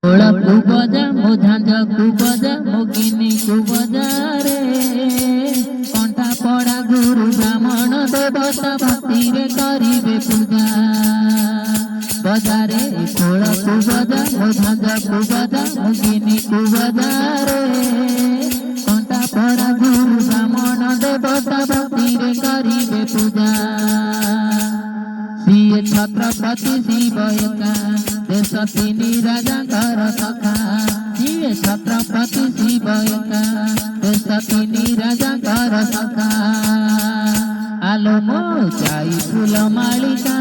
ओला को बजा मो झांझा को बजा मो गिनी को बजा रे कंठा पड़ा गुरु ब्राह्मण देवता भक्ति रे करिबे पूजा बजा रे ओला को बजा मो झांझा को बजा मो गिनी को बजा रे कंठा पड़ा गुरु ब्राह्मण देवता भक्ति रे करिबे पूजा सिए छत्रपति शिव एका देश तीनी राजा घर सखा सिए छत्रपति शिव एका देश तीनी राजा घर सखा आलो मो जाई फूल मालिका